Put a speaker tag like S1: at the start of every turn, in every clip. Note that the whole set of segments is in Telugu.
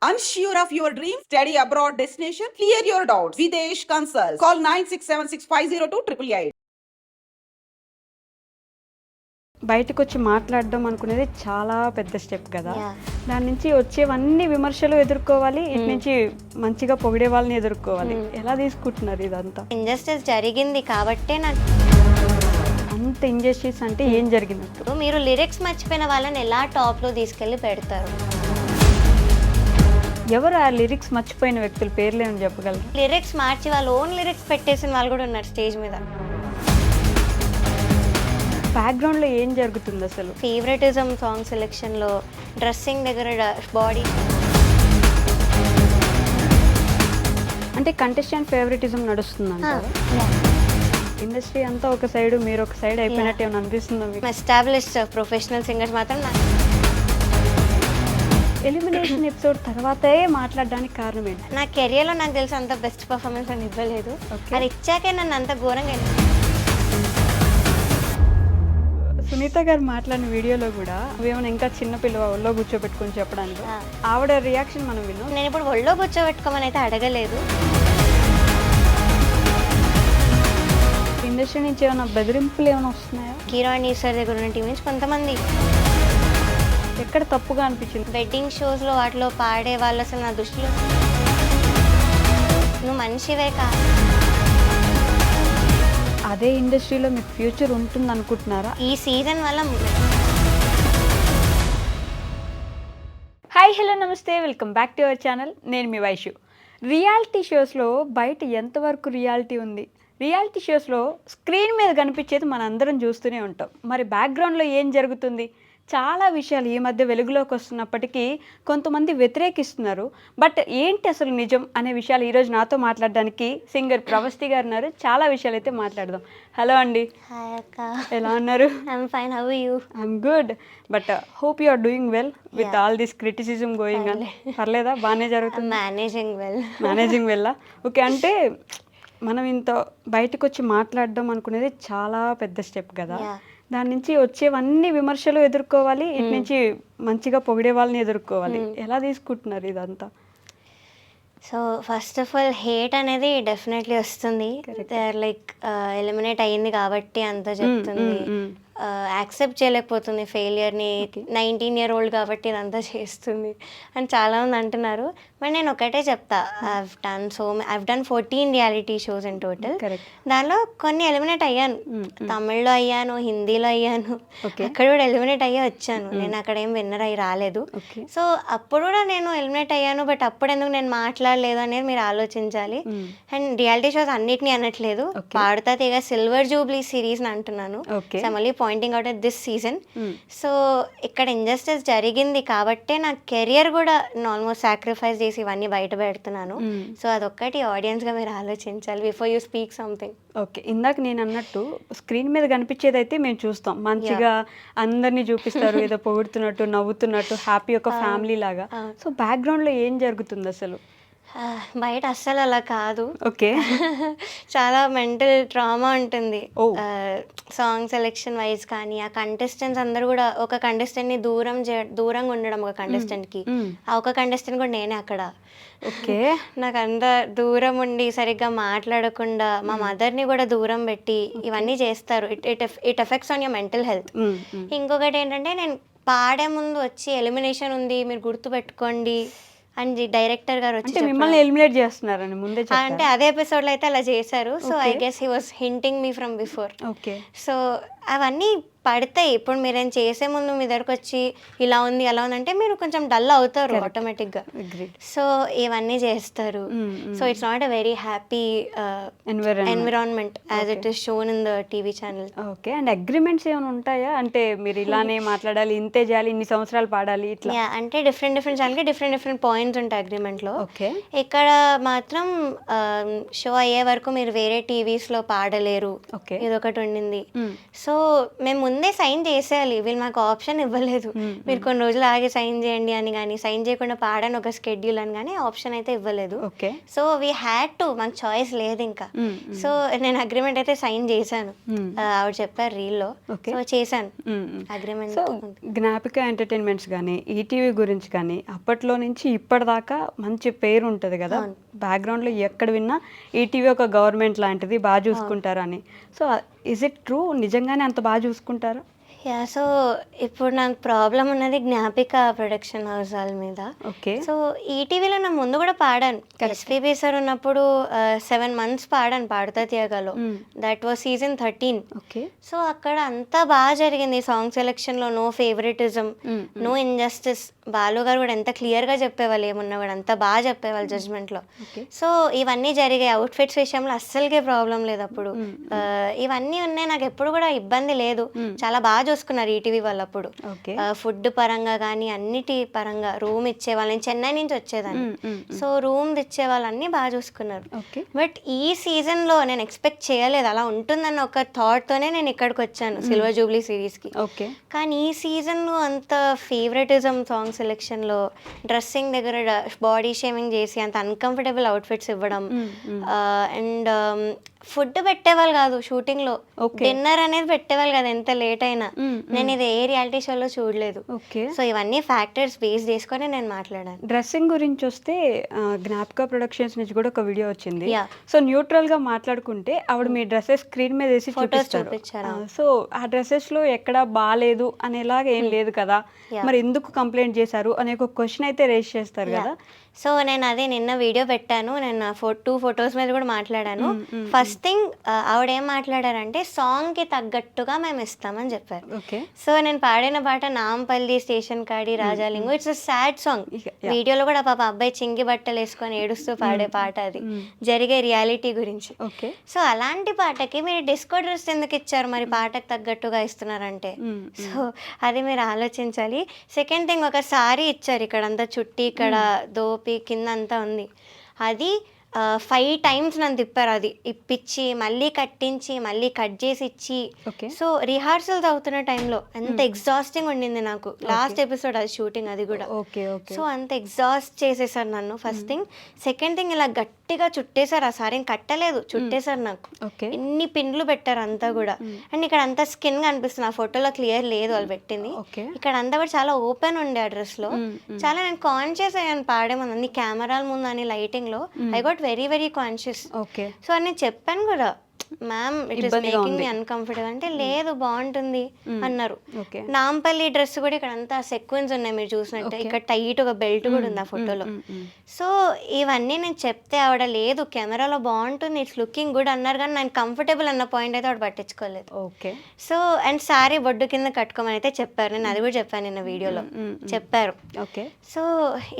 S1: Unsure of your dream? Study abroad destination? Clear your doubts. Videsh Consult. Call 9676502888.
S2: బయటకు వచ్చి మాట్లాడడం అనుకునేది చాలా పెద్ద స్టెప్ కదా.
S3: Yeah.
S2: దాని నుంచి వచ్చేవన్నీ విమర్శలు ఎదుర్కోవాలి, ఇటు నుంచి మంచిగా పొగిడే వాళ్ళని ఎదుర్కోవాలి. ఎలా తీసుకుంటున్నారు ఇదంతా?
S3: ఇంజస్టిస్ జరిగింది కాబట్టే నాకు
S2: అంత ఇంజస్టిస్ అంటే ఏం జరిగినట్టు?
S3: మీరు లిరిక్స్ మర్చిపోయిన వాళ్ళని ఎలా టాప్లో తీసుకెళ్ళి పెడతారు?
S2: ఎవరు ఆ లిరిక్స్ మర్చిపోయిన వ్యక్తుల పేర్లు ఏమని చెప్పగలరు?
S3: లిరిక్స్ మార్చి వాళ్ళు ఓన్ లిరిక్స్ పెట్టేసిన వాళ్ళు కూడా ఉన్నారు స్టేజ్ మీద.
S2: బ్యాక్గ్రౌండ్లో ఏం జరుగుతుంది అసలు?
S3: ఫేవరెటిజం సాంగ్ సెలెక్షన్లో, డ్రెస్సింగ్ దగ్గర, బాడీ.
S2: అంటే కంటెస్టెంట్ ఫేవరెటిజం నడుస్తుందంట. ఇండస్ట్రీ అంతా ఒక సైడ్, మీరు ఒక సైడ్ అయిపోయినట్టు ఏమైనా అనిపిస్తుందా మీకు?
S3: ఎస్టాబ్లిష్డ్ ప్రొఫెషనల్ సింగర్స్ మాత్రం
S2: ఎలిమినేషన్ ఎపిసోడ్ తర్వాతే మాట్లాడడానికి కారణం ఏంటి?
S3: నా కెరియర్లో నాకు తెలిసి అంత బెస్ట్ పర్ఫార్మెన్స్ అని ఇవ్వలేదు. అది ఇచ్చాకే నన్ను అంత ఘోరంగా.
S2: సునీత గారు మాట్లాడిన వీడియోలో కూడా ఏమైనా ఇంకా చిన్న పిల్లవ ఒళ్ళో కూర్చోబెట్టుకొని చెప్పడానికి ఆవిడ రియాక్షన్ మనం విన్నాం.
S3: నేను ఇప్పుడు ఒళ్ళో కూర్చోబెట్టుకోమని అయితే అడగలేదు.
S2: ఇండస్ట్రీ నుంచి ఏమైనా బెదిరింపులు ఏమైనా వస్తున్నాయా?
S3: కిరాణి సార్ దగ్గర ఉన్న టీం నుంచి కొంతమంది.
S2: ఎక్కడ తప్పుగా అనిపించింది?
S3: వెడ్డింగ్ షోస్లో వాటిలో పాడే వాళ్ళు అసలు నా దృష్టిలో నువ్వు మనిషివే కాదు.
S2: అదే ఇండస్ట్రీలో మీకు ఫ్యూచర్ ఉంటుంది అనుకుంటున్నారా?
S3: ఈ సీజన్ వల్ల.
S2: హాయ్, హలో, నమస్తే, welcome back to our channel. నేను మీ వైషు. రియాలిటీ షోస్లో బయట ఎంతవరకు రియాలిటీ ఉంది? రియాలిటీ షోస్లో స్క్రీన్ మీద కనిపించేది మన అందరం చూస్తూనే ఉంటాం. మరి బ్యాక్గ్రౌండ్లో ఏం జరుగుతుంది? చాలా విషయాలు ఈ మధ్య వెలుగులోకి వస్తున్నప్పటికీ కొంతమంది వ్యతిరేకిస్తున్నారు. బట్ ఏంటి అసలు నిజం అనే విషయాలు ఈరోజు నాతో మాట్లాడడానికి సింగర్ ప్రవస్తి గారు ఉన్నారు. చాలా విషయాలు అయితే మాట్లాడదాం. హలో అండి.
S3: హాయ్ అక్క,
S2: ఎలా ఉన్నారు?
S3: I'm fine, how are you?
S2: I'm good, but hope you are doing well with all this criticism going on. పర్లేదా? బాగానే జరుగుతుంది? Managing well. ఓకే, అంటే మనం ఇంత బయటకు వచ్చి మాట్లాడడం అనుకునేది చాలా పెద్ద స్టెప్ కదా. దాని నుంచి వచ్చేవన్నీ విమర్శలు ఎదుర్కోవాలి, ఇటు నుంచి మంచిగా పొగిడే వాళ్ళని ఎదుర్కోవాలి. ఎలా తీసుకుంటున్నారు ఇదంతా?
S3: So first of all hate అనేది డెఫినెట్లీ వస్తుంది. లైక్ ఎలిమినేట్ అయ్యింది కాబట్టి అంత చెప్తుంది. యాక్సెప్ట్ చేయలేకపోతుంది ఫెయిలియర్ని. 19 year old కాబట్టి ఇదంతా చేస్తుంది అని చాలామంది అంటున్నారు. బట్ నేను ఒకటే చెప్తా, I've done 14 reality shows in total. దానిలో కొన్ని ఎలిమినేట్ అయ్యాను. తమిళ్లో అయ్యాను, హిందీలో అయ్యాను, అక్కడ కూడా ఎలిమినేట్ అయ్యి వచ్చాను. నేను అక్కడ ఏం విన్నర్ అయ్యి రాలేదు. సో అప్పుడు కూడా నేను ఎలిమినేట్ అయ్యాను. బట్ అప్పుడు ఎందుకు నేను మాట్లాడలేదు అనేది మీరు ఆలోచించాలి. అండ్ రియాలిటీ షోస్ అన్నిటినీ అనట్లేదు, పాడుతా తీగ సిల్వర్ జూబ్లీ సిరీస్ అంటున్నాను. మళ్ళీ pointing out at this season. So ఇక్కడ ఇంజస్టిస్ జరిగింది కాబట్టే నా కెరియర్ కూడా ఆల్మోస్ట్ సాక్రిఫైస్ చేసి ఇవన్నీ బయట పెడుతున్నాను. సో అదొక్కటి ఆడియన్స్గా మీరు ఆలోచించాలి before you speak something.
S2: Okay, ఇందాక నేను అన్నట్టు స్క్రీన్ మీద కనిపించేది అయితే మేము చూస్తాం, మంచిగా అందరినీ చూపిస్తారు, ఏదో పొగుడుతున్నట్టు, నవ్వుతున్నట్టు, హ్యాపీ ఒక ఫ్యామిలీ లాగా. సో బ్యాక్గ్రౌండ్లో ఏం జరుగుతుంది అసలు?
S3: బయట అస్సలు అలా కాదు.
S2: ఓకే.
S3: చాలా మెంటల్ ట్రామా ఉంటుంది. సాంగ్ సెలెక్షన్ వైజ్ కానీ ఆ కంటెస్టెంట్స్ అందరూ కూడా ఒక కంటెస్టెంట్ని దూరంగా ఉండడం, ఒక కంటెస్టెంట్కి ఆ ఒక కంటెస్టెంట్ కూడా నేనే అక్కడ.
S2: ఓకే.
S3: నాకు అంత దూరం ఉండి సరిగ్గా మాట్లాడకుండా మా మదర్ని కూడా దూరం పెట్టి ఇవన్నీ చేస్తారు. It effects on your mental health. ఇంకొకటి ఏంటంటే, నేను పాడే ముందు వచ్చి ఎలిమినేషన్ ఉంది మీరు గుర్తుపెట్టుకోండి అని డైరెక్టర్ గారు వచ్చి
S2: మిమ్మల్ని ఎలిమినేట్ చేస్తున్నారని ముందే
S3: అంటే అదే ఎపిసోడ్లో అయితే అలా చేశారు. So I guess he was hinting me from before.
S2: Okay.
S3: So అవన్నీ పడతాయి. ఇప్పుడు మీరేం చేసే ముందు మీ దగ్గరకు వచ్చి ఇలా ఉంది అలా ఉంది అంటే మీరు కొంచెం డల్ అవుతారు ఆటోమేటిక్గా. సో ఇవన్నీ చేస్తారు. So it's not a very happy environment as it is shown in the TV channel.
S2: Okay. And agreements ఏమైనా ఉంటాయా? అంటే మీరు ఇలానే మాట్లాడాలి, ఇంతే చేయాలి, ఇన్ని సంవత్సరాలు పాడాలి ఇట్లా?
S3: అంటే డిఫరెంట్ ఛానల్కి డిఫరెంట్ పాయింట్స్ ఉంటాయి అగ్రిమెంట్లో.
S2: ఓకే.
S3: ఇక్కడ మాత్రం షో అయ్యే వరకు మీరు వేరే టీవీస్లో పాడలేరు, ఇదొకటి ఉండింది. సో మేము ముందే సైన్ చేసేయాలి, వీళ్ళు మాకు ఆప్షన్ ఇవ్వలేదు మీరు కొన్ని రోజులు ఆగి సైన్ చేయండి అని కానీ, సైన్ చేయకుండా పాడని ఒక స్కెడ్యూల్ అని కానీ ఆప్షన్ అయితే ఇవ్వలేదు.
S2: Okay.
S3: So we had to, మాకు చాయిస్ లేదు ఇంకా. సో నేను అగ్రిమెంట్ అయితే సైన్ చేశాను, ఆవిడ చెప్పారు రీల్లో. సో చేశాను అగ్రిమెంట్.
S2: సో జ్ఞాపిక ఎంటర్టైన్మెంట్స్ కానీ ఈటీవీ గురించి కానీ అప్పట్లో నుంచి ఇప్పటిదాకా మంచి పేరు ఉంటుంది కదా, బ్యాక్గ్రౌండ్లో ఎక్కడ విన్నా ఈటీవీ ఒక గవర్నమెంట్ లాంటిది, బాగా చూసుకుంటారు అని. So is it true? నిజంగానే అంత బాగా చూసుకుంటారా?
S3: యా, సో ఇప్పుడు నాకు ప్రాబ్లం ఉన్నది జ్ఞాపిక ప్రొడక్షన్ హౌస్ వాళ్ళ మీద.
S2: ఓకే.
S3: సో ఈటీవీలో నా ముందు కూడా పాడాను, ఎస్పీబీ సార్ ఉన్నప్పుడు 7 months పాడాను పాడుతా తీయగలో. That was season 13.
S2: Okay.
S3: So అక్కడ అంతా బాగా జరిగింది, సాంగ్ సెలెక్షన్లో no favouritism, no injustice. Balu garu కూడా ఎంత క్లియర్గా చెప్పేవాళ్ళు, ఏమున్నా కూడా అంత బాగా చెప్పేవాళ్ళు జడ్జ్మెంట్లో. సో ఇవన్నీ జరిగాయి, అవుట్ఫిట్స్ విషయంలో అస్సలకే ప్రాబ్లం లేదు అప్పుడు. ఇవన్నీ ఉన్నాయి, నాకు ఎప్పుడు కూడా ఇబ్బంది లేదు, చాలా బాగా చూసుకున్నారు ఈటీవీ వాళ్ళు అప్పుడు. ఫుడ్ పరంగా కానీ అన్నిటి పరంగా, రూమ్ ఇచ్చేవాళ్ళు, నేను చెన్నై నుంచి వచ్చేదాన్ని, సో రూమ్ ఇచ్చేవాళ్ళు అన్నీ బాగా చూసుకున్నారు. బట్ ఈ సీజన్లో నేను ఎక్స్పెక్ట్ చేయలేదు అలా ఉంటుందన్న ఒక థాట్తోనే నేను ఇక్కడికి వచ్చాను సిల్వర్ జూబ్లీ సిరీస్కి. కానీ ఈ సీజన్లో అంత ఫేవరెటిజం సాంగ్ సెలెక్షన్లో, డ్రెస్సింగ్ దగ్గర బాడీ షేమింగ్ చేసి అంత అన్కంఫర్టబుల్ అవుట్ఫిట్స్ ఇవ్వడం, అండ్ ఫుడ్ పెట్టేవాళ్ళు కాదు షూటింగ్లో, డిన్నర్ అనేది పెట్టేవాళ్ళు కాదు ఎంత లేట్ అయినా. నేను ఇది ఏ రియాలిటీ షోలో చూడలేదు. సో ఇవన్నీ ఫ్యాక్టర్స్ బేస్ చేసుకొని నేను మాట్లాడాను.
S2: డ్రెస్సింగ్ గురించి వస్తే జ్ఞాపిక ప్రొడక్షన్స్ నుంచి కూడా ఒక వీడియో వచ్చింది. సో న్యూట్రల్ గా మాట్లాడుకుంటే ఆవిడ మీ డ్రెస్సెస్ స్క్రీన్ మీద వేసి చూపించారు. సో ఆ డ్రెస్సెస్ లో ఎక్కడ బాగాలేదు అనేలాగా ఏం లేదు కదా, మరి ఎందుకు కంప్లైంట్ చేశారు అనే ఒక క్వశ్చన్ అయితే రేస్ చేస్తారు కదా.
S3: సో నేను అదే నిన్న వీడియో పెట్టాను, నేను 2 photos మీద కూడా మాట్లాడాను. ఫస్ట్ థింగ్ ఆవిడ ఏం మాట్లాడారంటే సాంగ్కి తగ్గట్టుగా మేము ఇస్తామని చెప్పారు. సో నేను పాడిన పాట నాంపల్లి స్టేషన్ కాడి Rajalingu, it's a sad song. వీడియోలో కూడా పాప అబ్బాయి చింగి బట్టలు వేసుకొని ఏడుస్తూ పాడే పాట, అది జరిగే రియాలిటీ గురించి. సో అలాంటి పాటకి మీరు డిస్కో డ్రెస్ ఎందుకు ఇచ్చారు, మరి పాటకు తగ్గట్టుగా ఇస్తున్నారంటే? సో అది మీరు ఆలోచించాలి. సెకండ్ థింగ్, ఒక సారీ ఇచ్చారు, ఇక్కడ అంతా చుట్టి ఇక్కడ దోపి కింద అంతా ఉంది, అది 5 times నన్ను తిప్పారు, అది ఇప్పించి మళ్ళీ కట్టించి మళ్ళీ కట్ చేసి ఇచ్చి. సో రిహార్సల్స్ అవుతున్న టైంలో ఎంత ఎగ్జాస్టింగ్ ఉండింది నాకు. లాస్ట్ ఎపిసోడ్ అది షూటింగ్, అది కూడా. సో అంత ఎగ్జాస్ట్ చేసేసారు నన్ను, ఫస్ట్ థింగ్. సెకండ్ థింగ్, ఇలా గట్టిగా చుట్టేశారు, ఆ సారీ కట్టలేదు, చుట్టేశారు నాకు. ఎన్ని పిన్లు పెట్టారు అంతా కూడా. అండ్ ఇక్కడ అంతా స్కిన్ కనిపిస్తుంది, ఆ ఫోటోలో క్లియర్ లేదు వాళ్ళు పెట్టింది. ఇక్కడ అంతా కూడా చాలా ఓపెన్ ఉండే ఆ డ్రెస్ లో. చాలా నేను కాన్షియస్ అయ్యాను పాడే ముందు, అన్ని కెమెరాల ముందు అని లైటింగ్ లో. I got very very conscious. So అని నేను చెప్పాను కూడా, ma'am it is making me uncomfortable అంటే, లేదు బాగుంటుంది అన్నారు. నాంపల్లి డ్రెస్ కూడా ఇక్కడ అంతా సెక్వెన్స్ ఉన్నాయి మీరు చూసినట్టు, ఇక్కడ టైట్ ఒక బెల్ట్ కూడా ఉంది ఆ ఫోటోలో. సో ఇవన్నీ నేను చెప్తే ఆవిడ లేదు కెమెరాలో బాగుంటుంది, ఇట్స్ లుకింగ్ గుడ్ అన్నారు, కానీ నేను కంఫర్టబుల్ అన్న పాయింట్ అయితే ఆవిడ పట్టించుకోలేదు. సో అండ్ సారీ బొడ్డు కింద కట్టుకోమని అయితే చెప్పారు, నేను అది కూడా చెప్పాను నిన్న వీడియోలో, చెప్పారు. సో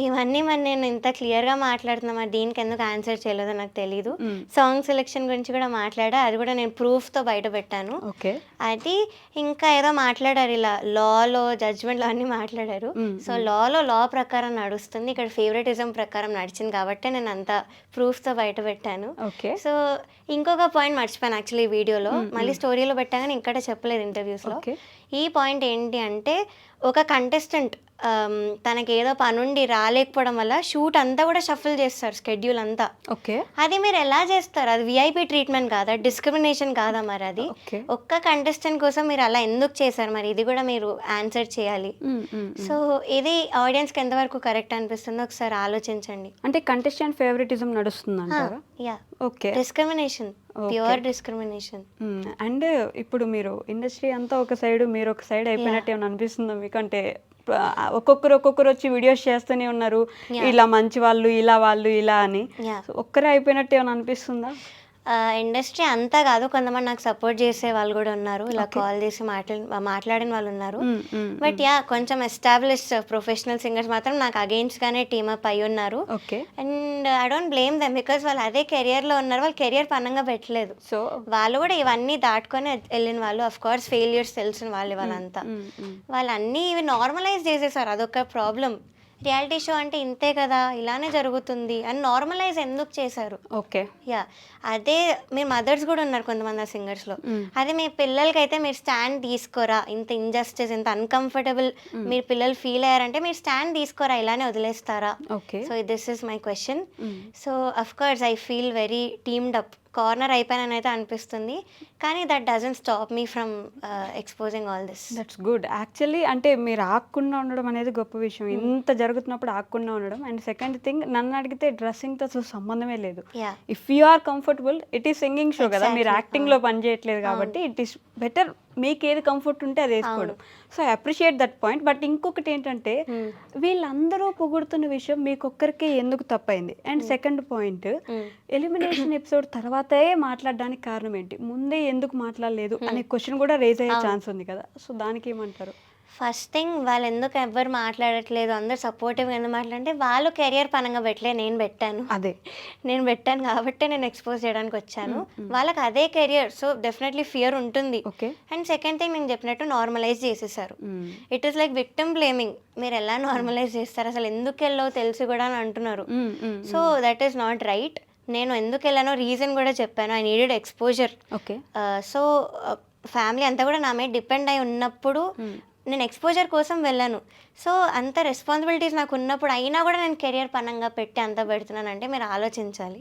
S3: ఇవన్నీ మరి నేను ఇంత క్లియర్గా మాట్లాడుతున్నా, మరి దీనికి ఎందుకు ఆన్సర్ చేయలేదో నాకు తెలీదు. సాంగ్ సెలెక్షన్ గురించి కూడా మాట్లాడా, అది కూడా నేను ప్రూఫ్తో బయట పెట్టాను. అది ఇంకా ఏదో మాట్లాడారు, ఇలా లాలో జడ్జ్మెంట్లో అన్ని మాట్లాడారు. సో లాలో లా ప్రకారం నడుస్తుంది, ఇక్కడ ఫేవరెటిజం ప్రకారం నడిచింది కాబట్టి నేను అంత ప్రూఫ్తో బయట పెట్టాను. సో ఇంకొక పాయింట్ మర్చిపోయాను యాక్చువల్లీ వీడియోలో, మళ్ళీ స్టోరీలో పెట్టాను, ఇక్కడ చెప్పలేదు ఇంటర్వ్యూస్లో. ఈ పాయింట్ ఏంటి అంటే, ఒక కంటెస్టెంట్ తనకి ఏదో పనుండి రాలేకపోవడం వల్ల షూట్ అంతా కూడా షఫల్ చేస్తారు, స్కెడ్యూల్ అంతా. అది మీరు ఎలా చేస్తారు? అది విఐపి ట్రీట్మెంట్ కాదా, డిస్క్రిమినేషన్ కాదా? మరి అది ఒక్క కంటెస్టెంట్ కోసం మీరు అలా ఎందుకు చేశారు? మరి ఇది కూడా మీరు ఆన్సర్ చేయాలి. సో ఇది ఆడియన్స్కి ఎంతవరకు కరెక్ట్ అనిపిస్తుందో ఒకసారి ఆలోచించండి.
S2: అంటే కంటెస్టెంట్ ఫేవరెటిజం నడుస్తుందంటారా?
S3: Yeah, discrimination, pure discrimination.
S2: And ఇప్పుడు మీరు ఇండస్ట్రీ అంతా ఒక సైడ్, మీరు ఒక సైడ్ అయిపోయినట్టు ఏమైనా అనిపిస్తుందా మీకు? అంటే ఒక్కొక్కరు వచ్చి వీడియోస్ చేస్తూనే ఉన్నారు, ఇలా మంచి వాళ్ళు, ఇలా వాళ్ళు, ఇలా అని. ఒక్కరే అయిపోయినట్టు ఏమైనా అనిపిస్తుందా?
S3: ఇండస్ట్రీ అంతా కాదు, కొంతమంది నాకు సపోర్ట్ చేసే వాళ్ళు కూడా ఉన్నారు, ఇలా కాల్ చేసి మాట్లాడిన వాళ్ళు ఉన్నారు. బట్ యా, కొంచెం ఎస్టాబ్లిష్డ్ ప్రొఫెషనల్ సింగర్స్ మాత్రం నాకు అగెయిన్స్ట్ గానే టీమప్ అయి ఉన్నారు. And I don't blame them, because వాళ్ళు అదే కెరియర్ లో ఉన్నారు, వాళ్ళు కెరియర్ పనంగా పెట్టలేదు. సో వాళ్ళు కూడా ఇవన్నీ దాటుకొని వెళ్ళిన వాళ్ళు. అఫ్ కోర్స్ ఫెయిల్యూర్స్ తెలిసిన వాళ్ళు వాళ్ళంతా, వాళ్ళన్నీ ఇవి నార్మలైజ్ చేసేసారు, అదొక ప్రాబ్లం. రియాలిటీ షో అంటే ఇంతే కదా, ఇలానే జరుగుతుంది అని నార్మలైజ్ ఎందుకు చేశారు?
S2: ఓకే.
S3: యా, అదే మీరు మదర్స్ కూడా ఉన్నారు కొంతమంది ఆ సింగర్స్లో. అదే మీ పిల్లలకైతే మీరు స్టాండ్ తీసుకోరా, ఇంత ఇంజస్టిస్, ఇంత అన్కంఫర్టబుల్ మీరు పిల్లలు ఫీల్ అయ్యారంటే మీరు స్టాండ్ తీసుకోరా, ఇలానే వదిలేస్తారా?
S2: Okay.
S3: So this is my question. So of course I feel very teamed up, corner అయిపోయానని అయితే అనిపిస్తుంది, కానీ that doesn't stop me from exposing all this.
S2: That's good. Actually అంటే మీరు ఆగకుండా ఉండడం అనేది గొప్ప విషయం. ఇంత జరుగుతున్నప్పుడు ఆగకుండా ఉండడం. అండ్ సెకండ్ థింగ్, నన్ను అడిగితే డ్రెస్సింగ్తో అసలు సంబంధమే లేదు.
S3: Yeah,
S2: if you are comfortable, it is singing show కదా, మీరు యాక్టింగ్లో పని చేయట్లేదు కాబట్టి ఇట్ ఈస్ బెటర్, మీకు ఏది కంఫర్ట్ ఉంటే అది వేసుకోవడం. So I appreciate that point. But ఇంకొకటి ఏంటంటే వీళ్ళందరూ పొగుడుతున్న విషయం మీకొక్కరికే ఎందుకు తప్పైంది? And second point, elimination episode తర్వాతే మాట్లాడడానికి కారణం ఏంటి? ముందే ఎందుకు మాట్లాడలేదు అనే క్వశ్చన్ కూడా రేజ్ అయ్యే ఛాన్స్ ఉంది కదా, సో దానికి ఏమంటారు?
S3: ఫస్ట్ థింగ్, వాళ్ళు ఎందుకు ఎవ్వరు మాట్లాడట్లేదు, అందరు సపోర్టివ్గా ఎందుకు మాట్లాడంటే వాళ్ళు కెరియర్ పరంగా పెట్టలేదు, నేను పెట్టాను.
S2: అదే
S3: నేను పెట్టాను కాబట్టి నేను ఎక్స్పోజ్ చేయడానికి వచ్చాను. వాళ్ళకి అదే కెరియర్, సో డెఫినెట్లీ ఫియర్ ఉంటుంది.
S2: ఓకే.
S3: అండ్ సెకండ్ థింగ్, నేను చెప్పినట్టు నార్మలైజ్ చేసేసారు. It is like victim blaming. మీరు ఎలా నార్మలైజ్ చేస్తారు, అసలు ఎందుకు వెళ్ళో తెలిసి కూడా అని అంటున్నారు. So that is not right. నేను ఎందుకు వెళ్ళానో రీజన్ కూడా చెప్పాను. I needed exposure.
S2: Okay.
S3: So family అంతా కూడా నా మీద డిపెండ్ అయి ఉన్నప్పుడు నేను ఎక్స్పోజర్ కోసం వెళ్ళాను. సో అంత రెస్పాన్సిబిలిటీస్ నాకు ఉన్నప్పుడు అయినా కూడా నేను కెరియర్ పరంగా పెట్టి అంత పెడుతున్నాను అంటే మీరు ఆలోచించాలి.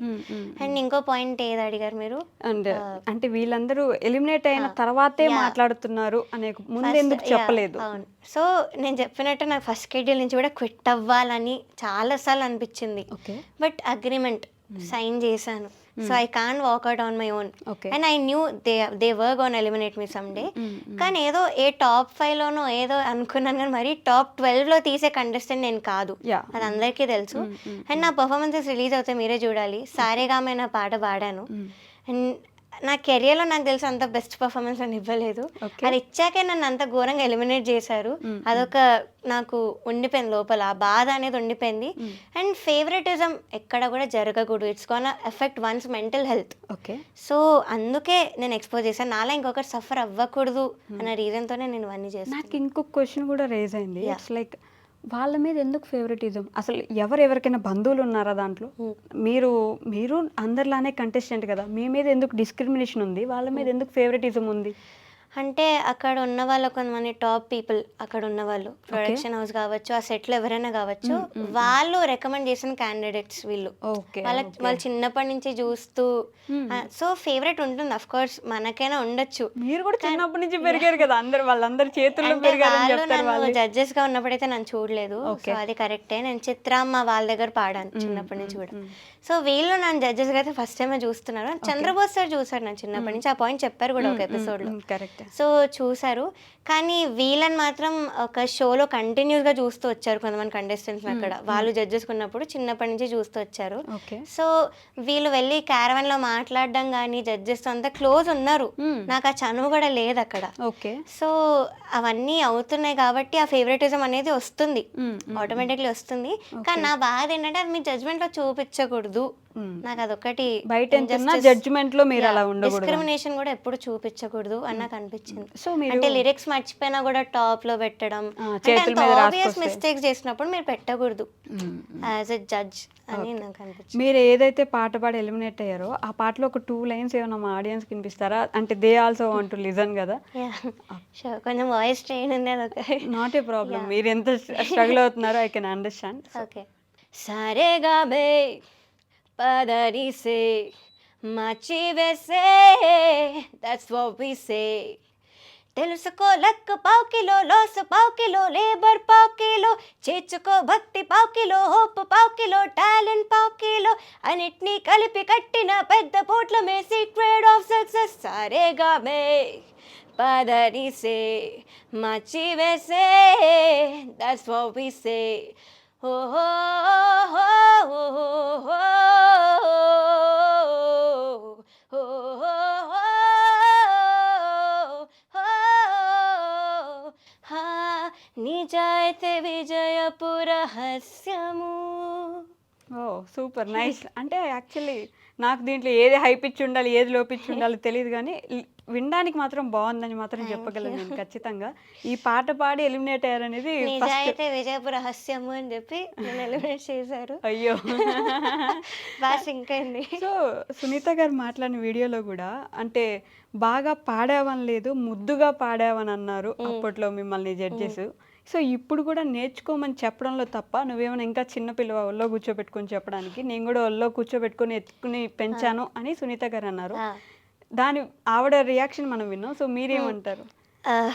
S3: అండ్ ఇంకో పాయింట్ ఏది అడిగారు మీరు?
S2: అండ్ అంటే వీళ్ళందరూ ఎలిమినేట్ అయిన తర్వాతే మాట్లాడుతున్నారు అనే ముందు ఎందుకు చెప్పలేదు?
S3: అవును. సో నేను చెప్పినట్టు నాకు ఫస్ట్ షెడ్యూల్ నుంచి కూడా క్విట్ అవ్వాలని చాలాసార్లు అనిపించింది. బట్ అగ్రిమెంట్ సైన్ చేశాను. So I can't walk out on my own. And I knew they were gonna eliminate me some day. కానీ ఏదో ఏ టాప్ 5లోనో ఏదో అనుకున్నాను, కానీ మరీ టాప్ 12లో తీసే కంటెస్టెంట్ నేను కాదు, అది అందరికీ తెలుసు. అండ్ నా పర్ఫార్మెన్సెస్ రిలీజ్ అవుతాయి, మీరే చూడాలి. సారేగామే నా పాట పాడాను. అండ్ నా కెరియర్లో నాకు తెలిసి అంత బెస్ట్ పర్ఫార్మెన్స్ అని ఇవ్వలేదు. అది ఇచ్చాకే నన్ను అంత ఘోరంగా ఎలిమినేట్ చేశారు. అదొక నాకు ఉండిపోయింది లోపల, ఆ బాధ అనేది ఉండిపోయింది. అండ్ ఫేవరెటిజం ఎక్కడ కూడా జరగకూడదు, it's gonna effect once mental health.
S2: Okay.
S3: So అందుకే నేను ఎక్స్పోజ్ చేశాను, నాలా ఇంకొకరు సఫర్ అవ్వకూడదు అన్న రీజన్తోనే నేను ఇవన్నీ చేశాను.
S2: నాకు ఇంకొక క్వశ్చన్ కూడా రేజ్ అయింది. ఇట్స్ లైక్ వాళ్ళ మీద ఎందుకు ఫేవరెటిజం? అసలు ఎవరెవరికైనా బంధువులు ఉన్నారా దాంట్లో? మీరు అందరిలానే కంటెస్టెంట్ కదా, మీ మీద ఎందుకు డిస్క్రిమినేషన్ ఉంది, వాళ్ళ మీద ఎందుకు ఫేవరెటిజం ఉంది?
S3: అంటే అక్కడ ఉన్న వాళ్ళు కొంతమంది టాప్ పీపుల్, అక్కడ ఉన్న వాళ్ళు ప్రొడక్షన్ హౌస్ కావచ్చు, ఆ సెట్లో ఎవరైనా కావచ్చు, వాళ్ళు రికమెండ్ చేసిన క్యాండిడేట్స్ వీళ్ళు. వాళ్ళు చిన్నప్పటి నుంచి చూస్తూ, సో ఫేవరెట్ ఉంటుంది. అఫ్ కోర్స్ మనకైనా ఉండొచ్చు,
S2: మీరు కూడా చిన్నప్పటి నుంచి పెరిగారు కదా, వాళ్ళందరి చేతుల్లో పెరిగారు.
S3: జడ్జెస్ గా ఉన్నప్పుడైతే నన్ను చూడలేదు, సో అది కరెక్టే. నేను చిత్రమ్మ వాళ్ళ దగ్గర పాడాను చిన్నప్పటి నుంచి కూడా. సో వీళ్ళు నన్ను జడ్జెస్ గా అయితే ఫస్ట్ టైమే చూస్తున్నారు. చంద్రబోస్ సార్ చూసారు నన్ను చిన్నప్పటి నుంచి, ఆ పాయింట్ చెప్పారు కూడా ఒక ఎపిసోడ్ లో.
S2: కరెక్ట్.
S3: సో చూసారు, కానీ వీళ్ళని మాత్రం ఒక షోలో కంటిన్యూస్గా చూస్తూ వచ్చారు కొంతమంది కంటెస్టెంట్స్. అక్కడ వాళ్ళు జడ్జెస్ ఉన్నప్పుడు చిన్నప్పటి నుంచి చూస్తూ వచ్చారు. సో వీళ్ళు వెళ్ళి క్యారవన్లో మాట్లాడడం కానీ జడ్జెస్తో అంతా క్లోజ్ ఉన్నారు, నాకు ఆ చనువు కూడా లేదు అక్కడ. సో అవన్నీ అవుతున్నాయి కాబట్టి ఆ ఫేవరెటిజం అనేది వస్తుంది, ఆటోమేటిక్లీ వస్తుంది. కానీ నా బాధ ఏంటంటే అది మీ జడ్జ్మెంట్లో చూపించకూడదు. నాకు అదొకటి,
S2: బయట జడ్జ్మెంట్ లో మీరు అలా ఉండకూడదు,
S3: డిస్క్రిమినేషన్ కూడా ఎప్పుడు చూపించకూడదు అని నాకు అనిపించింది. అంటే లిరిక్స్ మర్చిపోయినా కూడా టాప్ లో పెట్టడం, ఆబ్వియస్ మిస్టేక్స్ చేసినప్పుడు మీరు పెట్టకూడదు యాజ్ ఎ జడ్జ్ అని నాకు అనిపించింది.
S2: మీరు ఏదైతే పాట పాడి ఎలిమినేట్ అయ్యారో ఆ పాటలో ఒక 2 లైన్స్ ఏమైనా మా ఆడియన్స్ కి వినిపిస్తారా? అంటే they also want to listen కదా.
S3: కొంచెం వాయిస్ ట్రైన్ ఉంది, అదొక
S2: నాట్ ఏ ప్రాబ్లం. మీరు ఎంత స్ట్రగుల్ అవుతున్నారో ఐ కెన్ అండర్స్టాండ్.
S3: ఓకే. సారేగామే పదని సే మచి వేసే, దట్స్ వాట్ వి సే. తెలుసుకో లక్ పావు కిలో, లోస్ పావు కిలో, లేబర్ పావు కిలో, చేర్చుకో భక్తి పావు కిలో, హోప్ పావు కిలో, టాలెంట్ పావు కిలో, అన్నిటినీ కలిపి కట్టిన పెద్ద పోట్లమే సీక్రెట్ ఆఫ్ సక్సెస్. సారేగామే పదని సే మచి వేసే, దట్స్ వాట్ వి సే. నిజాయితీ విజయపు రహస్యము.
S2: ఓ సూపర్ నైస్. అంటే యాక్చువల్లీ నాకు దీంట్లో ఏది హైపిచ్చి ఉండాలి ఏది లోపిచ్చి ఉండాలి తెలియదు, కానీ వినడానికి మాత్రం బాగుందని మాత్రం చెప్పగలను నేను ఖచ్చితంగా. ఈ పాట పాడి ఎలిమినేట్ అయ్యారనేది
S3: నిజాయితే విజయపు రహస్యము అని చెప్పి నేను ఎలిమినేట్ చేశారు.
S2: అయ్యో.
S3: బాగా సింక్ అయింది.
S2: సో సునీత గారు మాట్లాడిన వీడియోలో కూడా అంటే బాగా పాడావని లేదు, ముద్దుగా పాడావని అన్నారు అప్పట్లో మిమ్మల్ని జడ్జెస్. సో ఇప్పుడు కూడా నేర్చుకోమని చెప్పడంలో తప్ప నువ్వేమైనా ఇంకా చిన్నపిల్ల ఒళ్ళో కూర్చోబెట్టుకొని చెప్పడానికి నేను కూడా ఒళ్ళో కూర్చోబెట్టుకొని ఎత్తుకుని పెంచాను అని సునీత గారు అన్నారు. దాని ఆవిడ రియాక్షన్ మనం విన్నాం. సో మీరేమంటారు?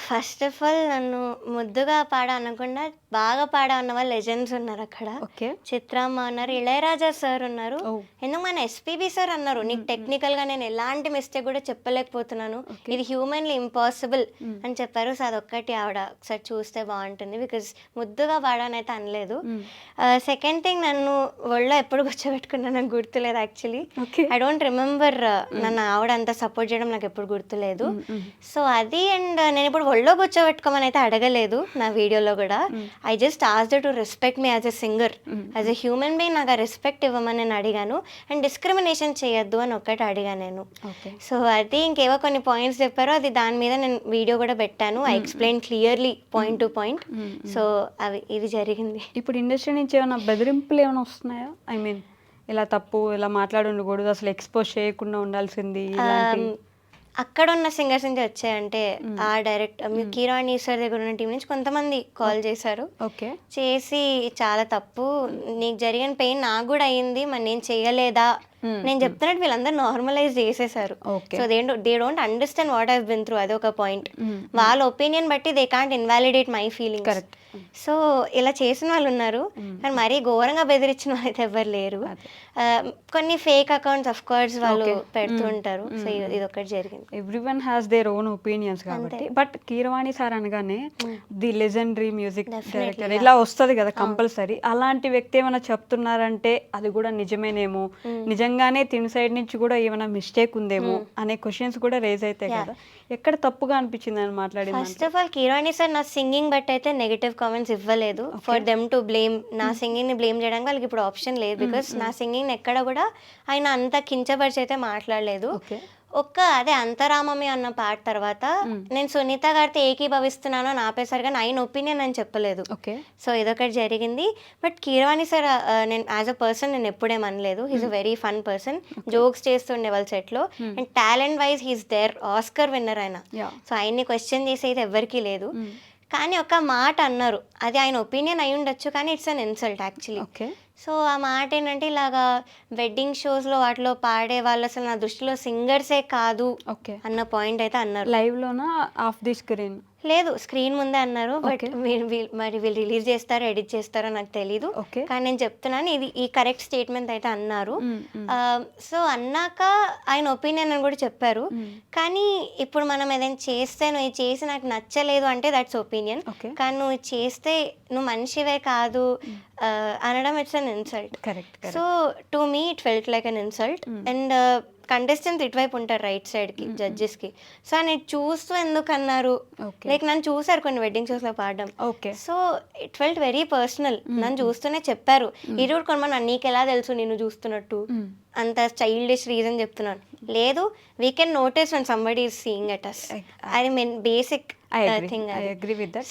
S3: ఫస్ట్ ఆఫ్ ఆల్ నన్ను ముద్దుగా పాడా అనకుండా బాగా పాడా ఉన్న వాళ్ళు లెజెండ్స్ ఉన్నారు అక్కడ.
S2: ఓకే.
S3: చిత్రమ్మ ఉన్నారు, ఇళయరాజా సార్ ఉన్నారు, ఎందుకు మన ఎస్పీబీ సార్ అన్నారు. నీకు టెక్నికల్గా నేను ఎలాంటి మిస్టేక్ కూడా చెప్పలేకపోతున్నాను, ఇది హ్యూమన్లీ ఇంపాసిబుల్ అని చెప్పారు. సో అదొక్కటి ఆవిడ ఒకసారి చూస్తే బాగుంటుంది, బికాజ్ ముద్దుగా పాడానైతే అనలేదు. సెకండ్ థింగ్, నన్ను ఒళ్ళో ఎప్పుడు కూర్చోబెట్టుకున్నా నాకు గుర్తులేదు యాక్చువల్లీ. ఐ డోంట్ రిమెంబర్ నన్ను ఆవిడ అంత సపోర్ట్ చేయడం నాకు ఎప్పుడు గుర్తులేదు. సో అది, అండ్ నేను ఇప్పుడు ఒళ్ళో కూర్చోబెట్టుకోమని అయితే అడగలేదు నా వీడియోలో కూడా. I just asked to respect me as a singer, as a human being నాకు ఆ రెస్పెక్ట్ ఇవ్వమని నేను అడిగాను. అండ్ డిస్క్రిమినేషన్ చేయొద్దు అని ఒక్కటి అడిగాను నేను. సో అది ఇంకేవో కొన్ని పాయింట్స్ చెప్పారో అది దాని మీద నేను వీడియో కూడా పెట్టాను. I explain clearly point to point. So ఇది జరిగింది.
S2: ఇప్పుడు ఇండస్ట్రీ నుంచి ఏమైనా బెదిరింపులు ఏమైనా వస్తున్నాయా? ఐ మీన్ ఇలా తప్పు, ఇలా మాట్లాడి ఉండకూడదు, అసలు ఎక్స్పోజ్ చేయకుండా ఉండాల్సింది,
S3: అక్కడ ఉన్న సింగర్స్ నుంచి వచ్చాయంటే ఆ డైరెక్ట్ కీరాణి సార్ దగ్గర ఉన్న టీం నుంచి కొంతమంది కాల్ చేశారు. చేసి చాలా తప్పు, నీకు జరిగిన పెయిన్ నాకు కూడా అయ్యింది, మరి నేను చేయలేదా, నేను చెప్తున్నట్టు వీళ్ళందరూ నార్మలైజ్ చేసేసారు. So they don't understand what have been through. అదొక పాయింట్. వాళ్ళ ఒపీనియన్ బట్టి they can't invalidate my feelings. So ఇలా చేసిన వాళ్ళు ఉన్నారు, కానీ మరీ ఘోరంగా బెదిరించిన వాళ్ళు అయితే ఎవరు లేరు. కొన్ని ఫేక్ అకౌంట్స్ ఆఫ్ కోర్స్ వాళ్ళు పెడుతూ ఉంటారు. సో ఇది ఒకటి జరిగింది.
S2: Everyone has their own opinions కాబట్టి. బట్ కీరవాణి సార్ అనగానే ది లెజెండరీ మ్యూజిక్ డైరెక్టర్ ఇలా వస్తుంది కదా కంపల్సరీ. అలాంటి వ్యక్తి ఏమైనా చెప్తున్నారంటే అది కూడా నిజమేనేమో, నిజంగానే తిని సైడ్ నుంచి కూడా ఏమైనా మిస్టేక్ ఉందేమో అనే క్వశ్చన్స్ కూడా రేజ్ అవుతాయి కదా. ఎక్కడ తప్పుగా అనిపించింది అని మాట్లాడి?
S3: First of all Keeravani sir నా సింగింగ్ బట్టి అయితే నెగటివ్ కామెంట్స్ ఇవ్వలేదు. ఫర్ దెమ్ టు బ్లేమ్, నా సింగింగ్ ని బ్లేమ్ చేయడానికి వాళ్ళకి ఇప్పుడు ఆప్షన్ లేదు. బికాస్ నా సింగింగ్ ఎక్కడ కూడా ఆయన అంత కించపరిచి అయితే మాట్లాడలేదు. అదే అంతరామమే అన్న పాట తర్వాత నేను సునీత గారితో ఏకీభవిస్తున్నాను అని ఆపేసరి, కానీ ఆయన ఒపీనియన్ అని చెప్పలేదు. సో ఇదొకటి జరిగింది. బట్ కీరవాణి సార్ నేను యాజ్ అ పర్సన్ నేను ఎప్పుడేమనలేదు. He's a very fun person, jokes చేస్తుండే వాళ్ళ సెట్లో. And talent wise he's there, Oscar winner ఆయన. సో ఆయన్ని క్వశ్చన్ చేసి అయితే ఎవరికీ లేదు. కానీ ఒక మాట అన్నారు, అది ఆయన ఒపీనియన్ అయి ఉండొచ్చు, కానీ it's an insult actually. So ఆ మాట ఏంటంటే, ఇలాగా వెడ్డింగ్ షోస్లో వాటిలో పాడే వాళ్ళు అసలు నా దృష్టిలో సింగర్సే కాదు అన్న పాయింట్ అయితే అన్నారు.
S2: లైవ్లోనా ఆఫ్ ది స్క్రీన్?
S3: లేదు, స్క్రీన్ ముందే అన్నారు. బట్ మరి వీళ్ళు రిలీజ్ చేస్తారో ఎడిట్ చేస్తారో నాకు తెలీదు, కానీ నేను చెప్తున్నాను ఇది ఈ కరెక్ట్ స్టేట్మెంట్ అయితే అన్నారు. సో అన్నాక ఆయన ఒపీనియన్ అని కూడా చెప్పారు. కానీ ఇప్పుడు మనం ఏదైనా చేస్తే నువ్వు ఇది చేసి నాకు నచ్చలేదు అంటే దట్స్ ఒపీనియన్. కానీ నువ్వు చేస్తే నువ్వు మనిషివే కాదు అనడం it's an insult. So to me it felt like an insult. And contestants ఇటువైపు ఉంటారు రైట్ సైడ్కి, జడ్జెస్కి. సో నేను చూస్తూ ఎందుకు అన్నారు, లైక్ నన్ను చూసారు కొన్ని వెడ్డింగ్ షోస్లో పాడడం. So it felt very personal. నన్ను చూస్తూనే చెప్పారు, ఇది కూడా కొనమని, నీకు ఎలా తెలుసు నిన్ను చూస్తున్నట్టు, అంత చైల్డిష్ రీజన్ చెప్తున్నాను. లేదు, we can notice when somebody is seeing at us. I mean basic thing.
S2: I agree with that.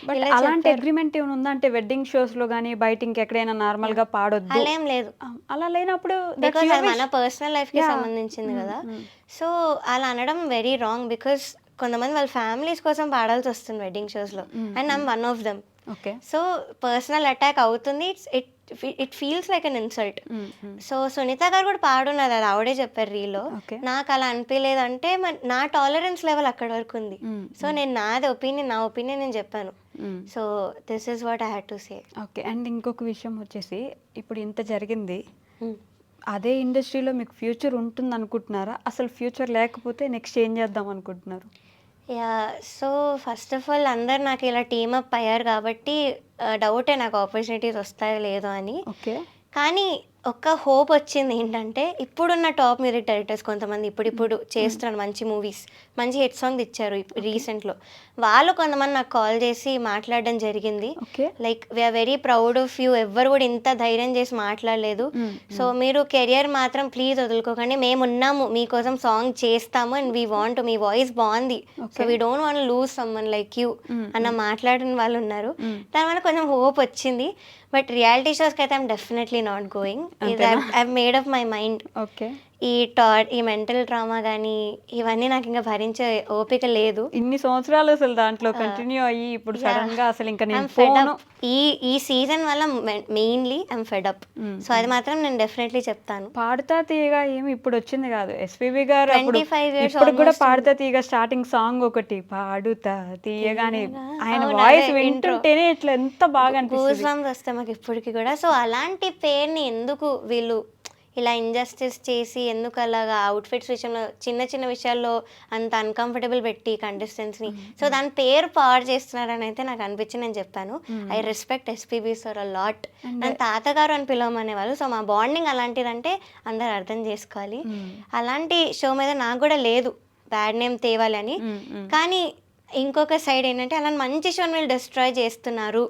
S2: But అలాంటి అగ్రిమెంట్ ఏమైనా ఉందా అంటే వెడ్డింగ్ షోస్ లో గానీ బయట ఇంకెక్కడైనా నార్మల్ గా పాడొద్దు
S3: అలా ఏం లేదు.
S2: అలా లేనప్పుడు
S3: బికాజ్ అది మన పర్సనల్ లైఫ్ కి సంబంధించింది కదా. సో అలా అనడం వెరీ రాంగ్. బికాస్ కొంతమంది వాళ్ళ ఫ్యామిలీస్ కోసం పాడాల్సి వస్తుంది వెడ్డింగ్ షోస్ లో, and I'm one of them. So personal attack అవుతుంది. It feels like an insult. So Sunitha garu కూడా పాడున్నది, అది ఆవిడే చెప్పారు రీలో. నాకు అలా అనిపించలేదు అంటే నా టాలరెన్స్ లెవెల్ అక్కడ వరకు ఉంది. సో నేను నా ఒపీనియన్ నేను చెప్పాను. So this is what I had to say.
S2: Okay. And ఇంకొక విషయం వచ్చేసి, ఇప్పుడు ఇంత జరిగింది, అదే ఇండస్ట్రీలో మీకు ఫ్యూచర్ ఉంటుంది అనుకుంటున్నారా? అసలు ఫ్యూచర్ లేకపోతే నెక్స్ట్ ఏం చేద్దాం అనుకుంటున్నారు?
S3: సో ఫస్ట్ ఆఫ్ ఆల్ అందరు నాకు ఇలా టీమప్ అయ్యారు కాబట్టి డౌటే నాకు ఆపర్చునిటీస్ వస్తాయో లేదో అని. కానీ ఒక హోప్ వచ్చింది ఏంటంటే ఇప్పుడున్న టాప్ మ్యూజిక్ డైరెక్టర్స్ కొంతమంది ఇప్పుడు చేస్తున్నారు మంచి మూవీస్, మంచి హిట్ సాంగ్ ఇచ్చారు రీసెంట్లో. వాళ్ళు కొంతమంది నాకు కాల్ చేసి మాట్లాడడం జరిగింది.
S2: Okay.
S3: Like we're very proud of you, ఎవ్వరు కూడా ఇంత ధైర్యం చేసి మాట్లాడలేదు. సో మీరు కెరియర్ మాత్రం ప్లీజ్ వదులుకోకండి, మేము ఉన్నాము మీకోసం సాంగ్ చేస్తాము అండ్ వీ వాంట్, మీ వాయిస్ బాగుంది, so we don't want lose someone like you అన్న మాట్లాడిన వాళ్ళు ఉన్నారు. దానివల్ల కొంచెం హోప్ వచ్చింది. బట్ రియాలిటీ షోస్కి అయితే I'm definitely not going. I made up my mind.
S2: Okay.
S3: ఈ మెంటల్ డ్రామా కానీ ఇవన్నీ నాకు ఇంకా భరించే ఓపిక లేదు.
S2: ఇన్ని సంవత్సరాలు అసలు దాంట్లో కంటిన్యూ అయ్యి ఇప్పుడు సడన్ గా అసలు ఇంకా నేను
S3: ఫెడ్
S2: ఫోను
S3: అప్. ఈ సీజన్ వల్ల mainly I'm fed up. So అది మాత్రం నేను డెఫినెట్లీ చెప్తాను.
S2: పాడుతా తీయగా ఏమి ఇప్పుడు వచ్చింది కాదు, ఎస్పీబీ గారు అప్పుడు
S3: 25 years
S2: ఇప్పుడు కూడా
S3: almost
S2: పాడుతా తీయగా స్టార్టింగ్ సాంగ్ ఒకటి పాడుతా తీయగానే ఆయన
S3: అవును,
S2: వాయిస్
S3: అదే
S2: వింటుంటేనే ఇట్లా ఎంత బాగా
S3: గూస్
S2: అనిపిస్తుంది.
S3: బంప్స్ వస్తాయి మాకు ఇప్పటికి కూడా. సో అలాంటి పేరుని ఎందుకు వీళ్ళు ఇలా ఇంజస్టిస్ చేసి, ఎందుకు అలాగా అవుట్ఫిట్స్ విషయంలో చిన్న చిన్న విషయాల్లో అంత అన్కంఫర్టబుల్ పెట్టి కంటెస్టెంట్స్ని, సో దాని పేరు పాడు చేస్తున్నారని అయితే నాకు అనిపించి నేను చెప్పాను. I respect SPB sir a lot. నన్ను తాతగారు అని పిలవమనేవాళ్ళు. సో మా బాండింగ్ అలాంటిదంటే అందరు అర్థం చేసుకోవాలి. అలాంటి షో మీద నాకు కూడా లేదు బ్యాడ్ నేమ్ తేవాలి అని. కానీ ఇంకొక సైడ్ ఏంటంటే అలా మంచి షోని వీళ్ళు డిస్ట్రాయ్ చేస్తున్నారు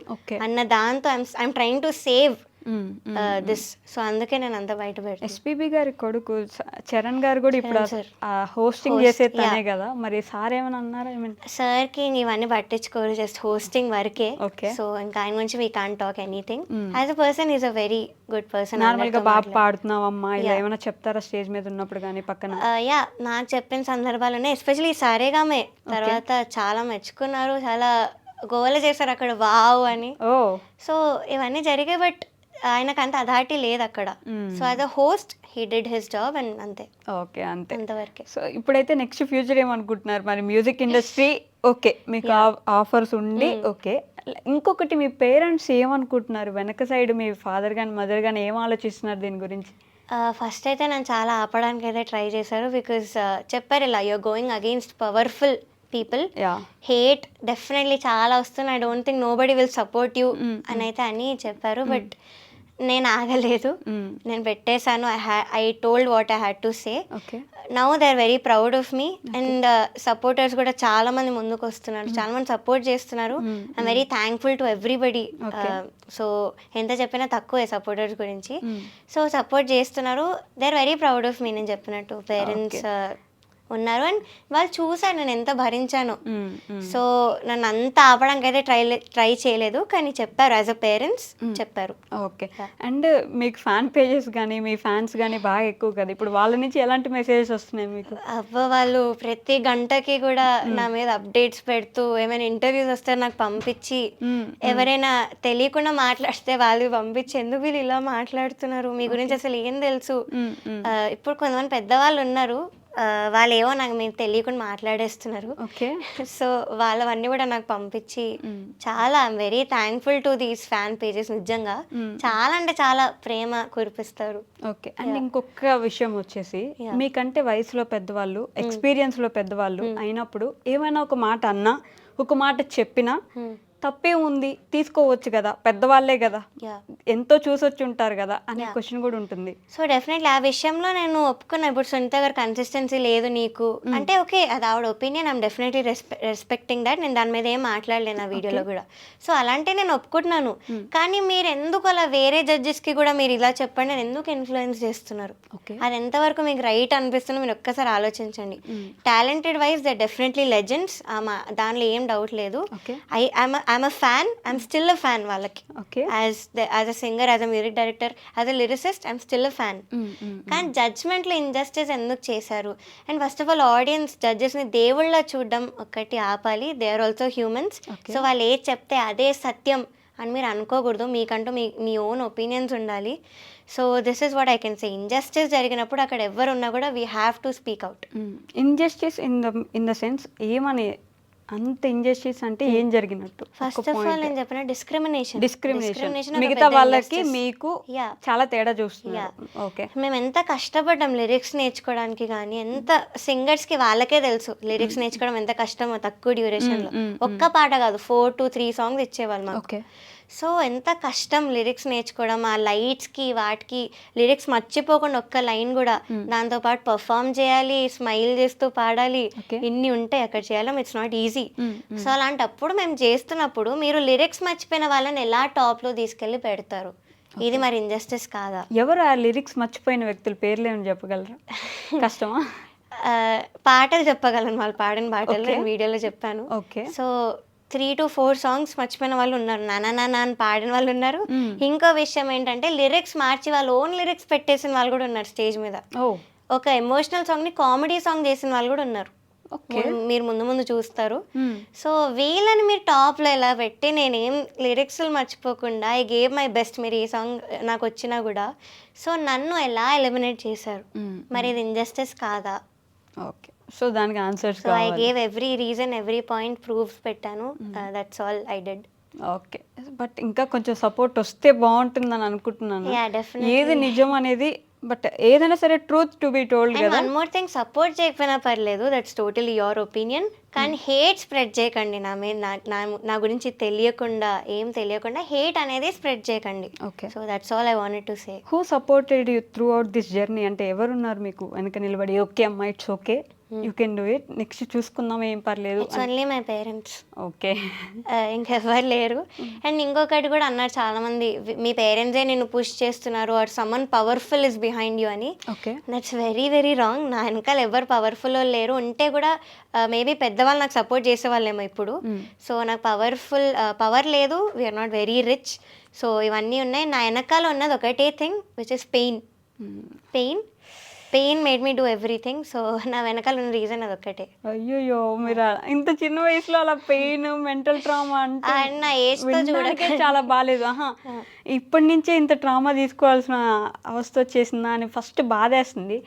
S3: అన్న దాంతో I'm trying to save this. So అందుకే నేను అంత బయట పెడతాను.
S2: ఎస్పీబీ గారి కొడుకు చరణ్ గారు కూడా ఇప్పుడు హోస్టింగ్ చేసే తనే కదా, మరి సార్ ఏమైనా అన్నారా?
S3: సార్కి ఇవన్నీ పట్టించుకోరు, జస్ట్ హోస్టింగ్ వరకే.
S2: Okay.
S3: సో ఇంకా ఆయన గురించి we can't talk anything. As a person is a very good person.
S2: Normal గా బాగా పాడుతున్నావమ్మా ఇలా ఏమైనా చెప్తారా స్టేజ్ మీద ఉన్నప్పుడు కానీ పక్కన?
S3: యా, నాకు చెప్పిన సందర్భాలు ఉన్నాయి. ఎస్పెషలీ సారేగామే తర్వాత చాలా మెచ్చుకున్నారు, చాలా గోల చేశారు అక్కడ వావ్ అని. సో ఇవన్నీ జరిగాయి. బట్ ఆయనకు అంత అథారిటీ లేదు అక్కడ. So as a host he did his job and అంతే.
S2: ఓకే, అంతే,
S3: అంతవరకే.
S2: సో ఇప్పుడైతే నెక్స్ట్ ఫ్యూచర్ ఏమనుకుంటున్నారు మరి? మ్యూజిక్ ఇండస్ట్రీ ఓకే, మీకు ఆఫర్స్ ఉండి ఓకే, ఇంకొకటి మీ పేరెంట్స్ ఏమనుకుంటున్నారు వెనక సైడ్? మీ ఫాదర్ కానీ మదర్ కానీ ఏం ఆలోచిస్తున్నారు దీని గురించి?
S3: ఫస్ట్ అయితే నన్ను చాలా ఆపడానికి అయితే ట్రై చేశారు. బికాజ్ చెప్పారు ఇలా you're going against powerful people, hate definitely చాలా వస్తుంది, I don't think nobody will support you అని అయితే అని చెప్పారు. బట్ నేను ఆగలేదు, నేను పెట్టేశాను. I told what I had to say. Now they are very proud of me and supporters కూడా చాలా మంది ముందుకు వస్తున్నారు, చాలా మంది సపోర్ట్ చేస్తున్నారు. I'm very thankful to everybody. So ఎంత చెప్పినా తక్కువే సపోర్టర్స్ గురించి. సో సపోర్ట్ చేస్తున్నారు, they are very proud of మీ. నేను చెప్పినట్టు పేరెంట్స్ ఉన్నారు అండ్ వాళ్ళు చూసారు నేను ఎంత భరించాను. సో నన్ను అంత ఆపడానికి అయితే ట్రై చేయలేదు, కానీ చెప్పారు యాజ్ అ పేరెంట్స్ చెప్పారు.
S2: ఓకే. అండ్ మీకు ఫ్యాన్ పేజెస్ కానీ మీ ఫ్యాన్స్ కానీ బాగా ఎక్కువ కదా, ఇప్పుడు వాళ్ళ నుంచి ఎలాంటి మెసేజెస్ వస్తున్నాయి మీకు?
S3: వాళ్ళు ప్రతి గంటకి కూడా నా మీద అప్డేట్స్ పెడుతూ, ఏమైనా ఇంటర్వ్యూస్ వస్తే నాకు పంపించి, ఎవరైనా తెలియకుండా మాట్లాడితే వాళ్ళు పంపించి, ఎందుకు వీళ్ళు ఇలా మాట్లాడుతున్నారు, మీ గురించి అసలు ఏం తెలుసు. ఇప్పుడు కొంతమంది పెద్దవాళ్ళు ఉన్నారు, వాళ్ళు ఏవో నాకు మీరు తెలియకుండా మాట్లాడేస్తున్నారు.
S2: ఓకే.
S3: సో వాళ్ళవన్నీ కూడా నాకు పంపించి చాలా I'm very thankful to these fan pages. నిజంగా చాలా అంటే చాలా ప్రేమ కురిపిస్తారు.
S2: ఓకే. అండ్ ఇంకొక విషయం వచ్చేసి, మీకంటే వయసులో పెద్దవాళ్ళు, ఎక్స్పీరియన్స్ లో పెద్దవాళ్ళు అయినప్పుడు ఏమైనా ఒక మాట అన్నా, ఒక మాట చెప్పినా తప్పే ఉంది, తీసుకోవచ్చు కదా, పెద్దవాళ్ళే కదా, ఎంతో చూసొచ్చి ఉంటారు కదా అనే క్వశ్చన్ కూడా ఉంటుంది.
S3: సో డెఫినెట్లీ ఆ విషయంలో నేను ఒప్పుకున్నా. ఇప్పుడు సునీత గారు కన్సిస్టెన్సీ లేదు నీకు అంటే ఓకే, అది ఆవిడ opinion, I'm definitely respecting that. నేను దాని మీద ఏం మాట్లాడలేను ఆ వీడియోలో కూడా. సో అలాంటి నేను ఒప్పుకుంటున్నాను. కానీ మీరు ఎందుకు అలా వేరే జడ్జెస్కి కూడా మీరు ఇలా చెప్పండి, నేను ఎందుకు ఇన్ఫ్లుయెన్స్ చేస్తున్నారు, అది ఎంతవరకు మీకు రైట్ అనిపిస్తుందో మీరు ఒక్కసారి ఆలోచించండి. Talented wise they definitely legends, దానిలో ఏం డౌట్ లేదు. I'm a fan. I'm still a fan వాళ్ళకి. As a singer, as a music director, as a lyricist, I'm still a fan. కానీ జడ్జ్మెంట్లో ఇంజస్టిస్ ఎందుకు చేశారు? And first of all audience జడ్జెస్ని దేవుళ్ళ చూడడం ఒక్కటి ఆపాలి. They are also humans. So వాళ్ళు ఏది చెప్తే అదే సత్యం అని మీరు అనుకోకూడదు. మీకంటూ మీ ఓన్ ఒపీనియన్స్ ఉండాలి. So this is what I can say. Injustice జరిగినప్పుడు అక్కడ ఎవరు ఉన్నా కూడా we have to speak out.
S2: Injustice in the sense ఏమని? అంత ఇంజస్టిస్ అంటే ఏం జరిగినట్టు?
S3: ఫస్ట్ ఆఫ్ ఆల్ నేను చెప్పిన డిస్క్రిమినేషన్
S2: మిగతా వాళ్ళకి మీకు చాలా తేడా చూస్తున్నారు. ఓకే.
S3: మేము ఎంత కష్టపడ్డాం లిరిక్స్ నేర్చుకోవడానికి, కానీ ఎంత సింగర్స్కి వాళ్ళకే తెలుసు లిరిక్స్ నేర్చుకోవడం ఎంత కష్టమో తక్కువ డ్యూరేషన్లో. ఒక్క పాట కాదు, 4 to 3 సాంగ్స్ ఇచ్చేవాళ్ళు మాకు. సో ఎంత కష్టం లిరిక్స్ నేర్చుకోవడం, ఆ లైట్స్కి వాటికి లిరిక్స్ మర్చిపోకుండా ఒక్క లైన్ కూడా, దాంతోపాటు పర్ఫామ్ చేయాలి, స్మైల్ చేస్తూ పాడాలి, ఇన్ని ఉంటాయి అక్కడ చేయడం. It's not easy. సో అలాంటప్పుడు మేము చేస్తున్నప్పుడు మీరు లిరిక్స్ మర్చిపోయిన వాళ్ళని ఎలా టాప్లో తీసుకెళ్ళి పెడతారు? ఇది మరి ఇంజస్టిస్ కాదా?
S2: ఎవరు ఆ లిరిక్స్ మర్చిపోయిన వ్యక్తుల పేర్లు ఏమైనా చెప్పగలరా? కష్టమా?
S3: పాటలు చెప్పగలను, వాళ్ళు పాడిన పాటలు నేను వీడియోలో చెప్పాను.
S2: ఓకే.
S3: సో 3 to 4 సాంగ్స్ మర్చిపోయిన వాళ్ళు ఉన్నారు, నానా నానా అని పాడిన వాళ్ళు ఉన్నారు. ఇంకో విషయం ఏంటంటే లిరిక్స్ మార్చి వాళ్ళు ఓన్ లిరిక్స్ పెట్టేసిన వాళ్ళు కూడా ఉన్నారు స్టేజ్ మీద. ఒక ఎమోషనల్ సాంగ్ని కామెడీ సాంగ్ చేసిన వాళ్ళు కూడా ఉన్నారు. మీరు ముందు ముందు చూస్తారు. సో వీళ్ళని మీరు టాప్లో ఎలా పెట్టి నేనేం లిరిక్స్లు మర్చిపోకుండా ఐ గేవ్ మై బెస్ట్, మీరు ఈ సాంగ్ నాకు వచ్చినా కూడా, సో నన్ను ఎలా ఎలిమినేట్ చేశారు? మరి ఇది ఇంజస్టిస్ కాదా?
S2: ఓకే. సో దానికి answers
S3: so I gave every reason, every point, proofs పెట్టాను. That's all I did.
S2: Okay. But ఇంకా కొంచెం సపోర్ట్ వస్తే బాగుంటుందని అనుకుంటున్నాను. ఏది నిజం అనేది, బట్ ఏదైనా సరే ట్రూత్ టు బి టోల్డ్ కదా.
S3: వన్ మోర్ థింగ్, సపోర్ట్ చేయకపోయినా పర్లేదు, దట్స్ టోటలీ యువర్ ఒపీనియన్, కానీ హేట్ స్ప్రెడ్ చేయకండి నా మీద. నా గురించి తెలియకుండా, ఏం తెలియకుండా హేట్ అనేది స్ప్రెడ్ చేయకండి.
S2: Okay.
S3: So that's all I wanted to say.
S2: Who supported you throughout this journey? అంటే ఎవరున్నారు మీకు వెనక నిలబడి, ఓకే అమ్మా it's okay, you can do it, next చూసుకుందాం, ఏం పర్లేదు?
S3: It's only my parents.
S2: Okay.
S3: ఇంకెవ్వరు లేరు. అండ్ ఇంకొకటి కూడా అన్నారు చాలామంది, మీ పేరెంట్సే నిన్ను పుష్ చేస్తున్నారు, or someone powerful is behind you అని.
S2: Okay.
S3: That's very very wrong. నా వెనకాల ఎవరు పవర్ఫుల్ లేరు. ఉంటే కూడా మేబీ పెద్దవాళ్ళు నాకు సపోర్ట్ చేసేవాళ్ళేమో ఇప్పుడు. సో నాకు పవర్ లేదు, we're not very rich. So ఇవన్నీ ఉన్నాయి. నా వెనకాల ఉన్నది ఒకటే thing, which is pain made me do everything. So నా వెనకాల ఉన్న రీజన్ అది ఒక్కటే.
S2: అయ్యో, మీరు ఇంత చిన్న వయసులో అలా పెయిన్, మెంటల్ ట్రామా అంటే
S3: నా ఏజ్తో చూడకే
S2: చాలా బాగాలేదు. ఇప్పటి నుంచే ఇంత ట్రామా తీసుకోవాల్సిన అవస్థ వచ్చేసిందా అని ఫస్ట్ బాధేస్తుంది.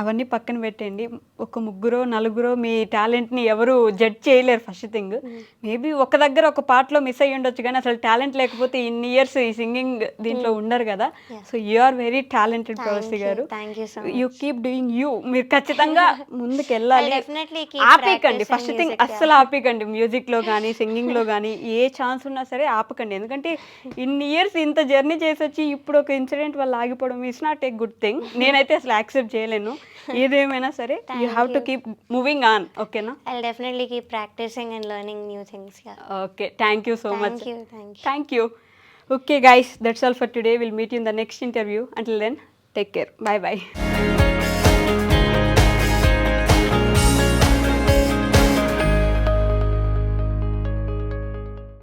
S2: అవన్నీ పక్కన పెట్టండి. ఒక 3-4 మీ టాలెంట్ని ఎవరు జడ్జ్ చేయలేరు. ఫస్ట్ థింగ్, మేబీ ఒక దగ్గర ఒక పార్ట్లో మిస్ అయ్యి ఉండొచ్చు, కానీ అసలు టాలెంట్ లేకపోతే ఇన్ని ఇయర్స్ ఈ సింగింగ్ దీంట్లో ఉండరు కదా. So you are very talented Pravasi garu. You keep doing you. మీరు ఖచ్చితంగా ముందుకు వెళ్ళాలి. ఆపేయకండి. ఫస్ట్ థింగ్, అస్సలు ఆపేయకండి. మ్యూజిక్లో కానీ సింగింగ్లో కానీ ఏ ఛాన్స్ ఉన్నా సరే ఆపకండి. ఎందుకంటే ఇన్ని ఇయర్స్ ఇంత జర్నీ చేసి వచ్చి ఇప్పుడు ఒక ఇన్సిడెంట్ వల్ల ఆగిపోవడం it's not a good thing. నేనైతే అసలు యాక్సెప్ట్ చేయలేను. ఏదేమైనా సరే you have to keep moving on. ఓకేనా?
S3: I'll definitely keep practicing and learning new things. Yeah.
S2: Okay. Thank you so much.
S3: Thank you.
S2: Okay guys, that's all for today. We'll meet you in the next interview. Until then, take care. Bye bye.